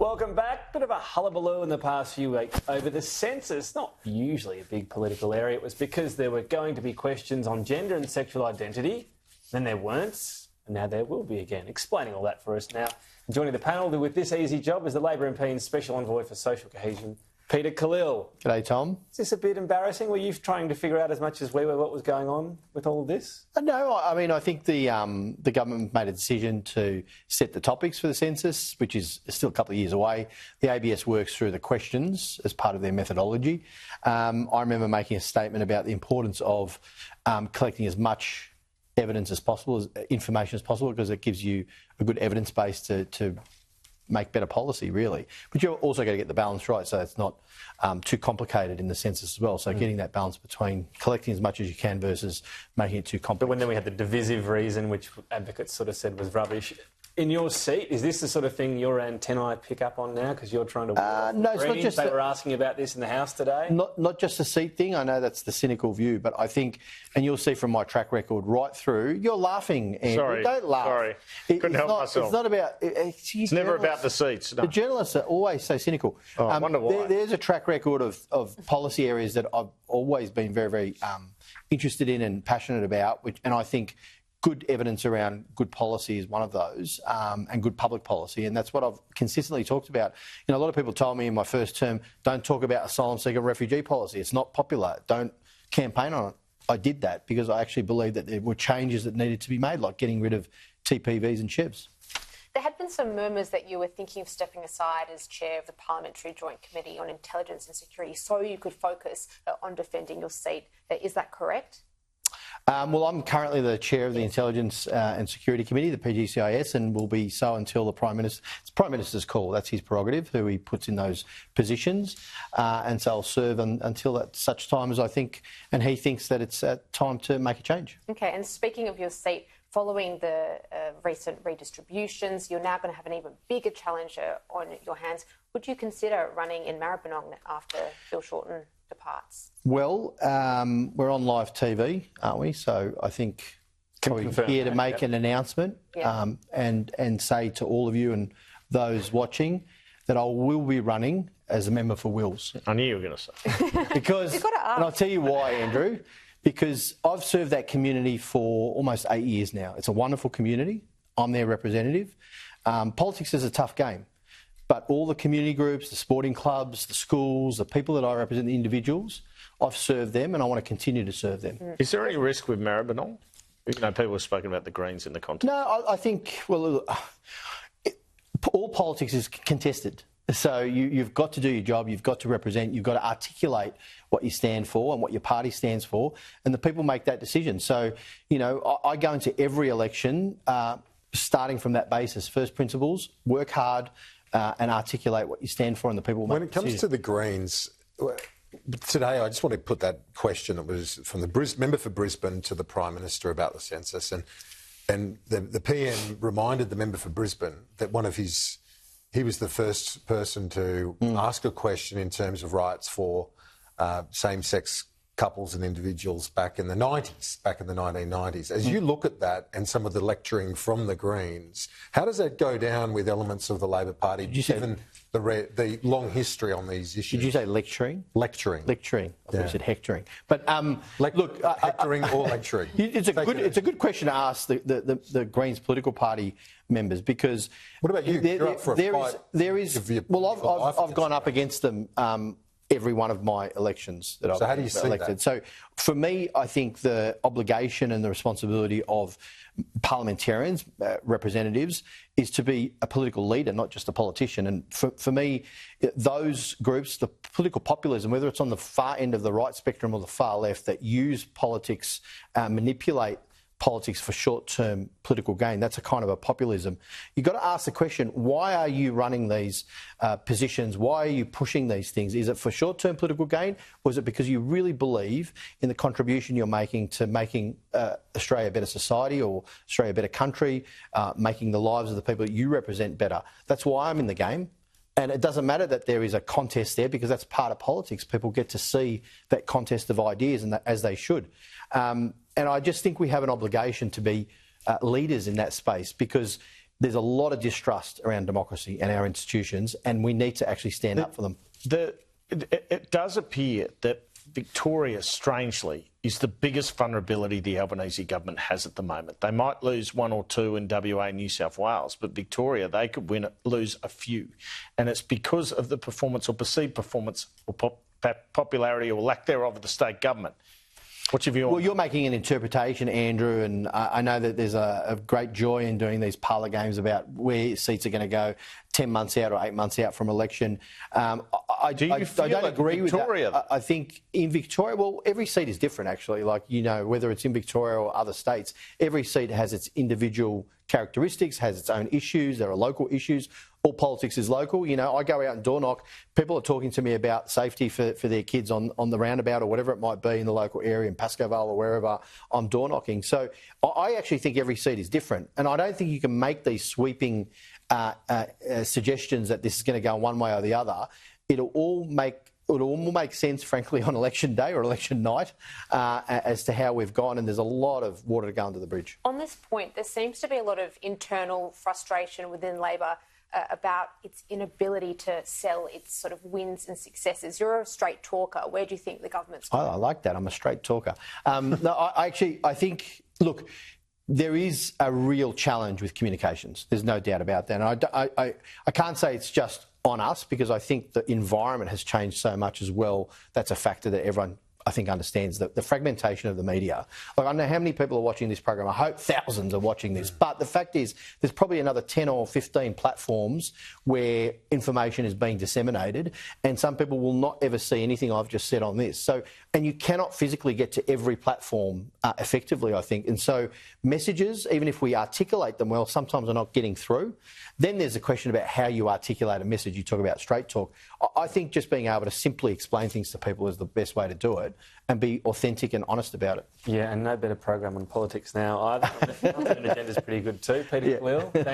Welcome back. Bit of a hullabaloo in the past few weeks over the census. Not usually a big political area. It was because there were going to be questions on gender and sexual identity. Then there weren't, and now there will be again. Explaining all that for us now. Joining the panel with this easy job is the Labor MP's Special Envoy for Social Cohesion, Peter Khalil. G'day, Tom. Is this a bit embarrassing? Were you trying to figure out as much as we were what was going on with all of this? No, I mean, I think the government made a decision to set the topics for the census, which is still a couple of years away. The ABS works through the questions as part of their methodology. I remember making a statement about the importance of collecting as much evidence as possible, information as possible, because it gives you a good evidence base to make better policy, really. But you've also got to get the balance right so it's not too complicated in the census as well. So getting that balance between collecting as much as you can versus making it too complex. But then we had the divisive reason, which advocates sort of said was rubbish. In your seat, is this the sort of thing your antennae pick up on now because you're trying to... No, it's not just... They were asking about this in the House today? Not just a seat thing. I know that's the cynical view, but I think, and you'll see from my track record right through, you're laughing, Andrew. Sorry. Don't laugh. Sorry. Couldn't help myself. It's not about... It's never about the seats. No. The journalists are always so cynical. Oh, I wonder why. There's a track record of policy areas that I've always been very, very interested in and passionate about, and I think... good evidence around good policy is one of those, and good public policy, and that's what I've consistently talked about. You know, a lot of people told me in my first term, don't talk about asylum seeker refugee policy. It's not popular. Don't campaign on it. I did that because I actually believed that there were changes that needed to be made, like getting rid of TPVs and Chevs. There had been some murmurs that you were thinking of stepping aside as chair of the Parliamentary Joint Committee on Intelligence and Security so you could focus on defending your seat. Is that correct? Well, I'm currently the chair of the Intelligence and Security Committee, the PGCIS, and will be so until the Prime Minister... It's the Prime Minister's call. That's his prerogative, who he puts in those positions. And so I'll serve until at such time as I think and he thinks that it's time to make a change. OK, and speaking of your seat, following the recent redistributions, you're now going to have an even bigger challenge on your hands. Would you consider running in Maribyrnong after Bill Shorten departs? Well, we're on live TV, aren't we? So I think we're here to make an announcement and say to all of you and those watching that I will be running as a member for Wills. I knew you were going to say. Because, and I'll tell you why, Andrew, because I've served that community for almost 8 years now. It's a wonderful community. I'm their representative. Politics is a tough game. But all the community groups, the sporting clubs, the schools, the people that I represent, the individuals, I've served them and I want to continue to serve them. Is there any risk with Maribyrnong? You know, people have spoken about the Greens in the context. No, I think, well, all politics is contested. So you've got to do your job, you've got to represent, you've got to articulate what you stand for and what your party stands for, and the people make that decision. So, you know, I go into every election starting from that basis, first principles, work hard, and articulate what you stand for and the people... When it comes to the Greens, today I just want to put that question that was from the member for Brisbane to the Prime Minister about the census, and the PM reminded the member for Brisbane that he was the first person to ask a question in terms of rights for same-sex couples and individuals back in the 1990s. As you look at that and some of the lecturing from the Greens, how does that go down with elements of the Labor Party, given the long history on these issues? Did you say lecturing? Lecturing. Lecturing. I thought you said hectoring. But look, hectoring or lecturing. It's a good question to ask the Greens political party members, because what about you? You're up for a fight. I've gone up against them every one of my elections that I've elected. So how do you see that? So for me, I think the obligation and the responsibility of parliamentarians, representatives, is to be a political leader, not just a politician. And for me, those groups, the political populism, whether it's on the far end of the right spectrum or the far left, that use politics, manipulate politics for short-term political gain. That's a kind of a populism. You've got to ask the question, why are you running these positions? Why are you pushing these things? Is it for short-term political gain, or is it because you really believe in the contribution you're making to making Australia a better society or Australia a better country, making the lives of the people that you represent better? That's why I'm in the game. And it doesn't matter that there is a contest there, because that's part of politics. People get to see that contest of ideas, and as they should. And I just think we have an obligation to be leaders in that space, because there's a lot of distrust around democracy and our institutions, and we need to actually stand up for them. It does appear that Victoria, strangely, is the biggest vulnerability the Albanese government has at the moment. They might lose one or two in WA and New South Wales, but Victoria, they could lose a few. And it's because of the performance or perceived performance or popularity or lack thereof of the state government. What's your view on that? Well, you're making an interpretation, Andrew, and I know that there's a great joy in doing these parlour games about where seats are going to go 10 months out or 8 months out from election. I don't agree with that. I think in Victoria, well, every seat is different, actually. Like, you know, whether it's in Victoria or other states, every seat has its individual characteristics, has its own issues. There are local issues. All politics is local. You know, I go out and door knock. People are talking to me about safety for their kids on the roundabout or whatever it might be in the local area, in Pascoe Vale or wherever I'm door knocking. So I actually think every seat is different. And I don't think you can make these sweeping suggestions that this is going to go one way or the other. It'll all make sense, frankly, on election day or election night as to how we've gone, and there's a lot of water to go under the bridge. On this point, there seems to be a lot of internal frustration within Labor about its inability to sell its sort of wins and successes. You're a straight talker. Where do you think the government's going? I like that. I'm a straight talker. No, I think, look, there is a real challenge with communications. There's no doubt about that. And I can't say it's just on us, because I think the environment has changed so much as well. That's a factor that everyone, I think, understands, the fragmentation of the media. Like, I don't know how many people are watching this program. I hope thousands are watching this. But the fact is, there's probably another 10 or 15 platforms where information is being disseminated, and some people will not ever see anything I've just said on this. So, and you cannot physically get to every platform effectively, I think. And so messages, even if we articulate them well, sometimes are not getting through. Then there's a question about how you articulate a message. You talk about straight talk. I think just being able to simply explain things to people is the best way to do it, and be authentic and honest about it. Yeah, and no better program on politics now either. The agenda's pretty good too. Peter Cleal, thank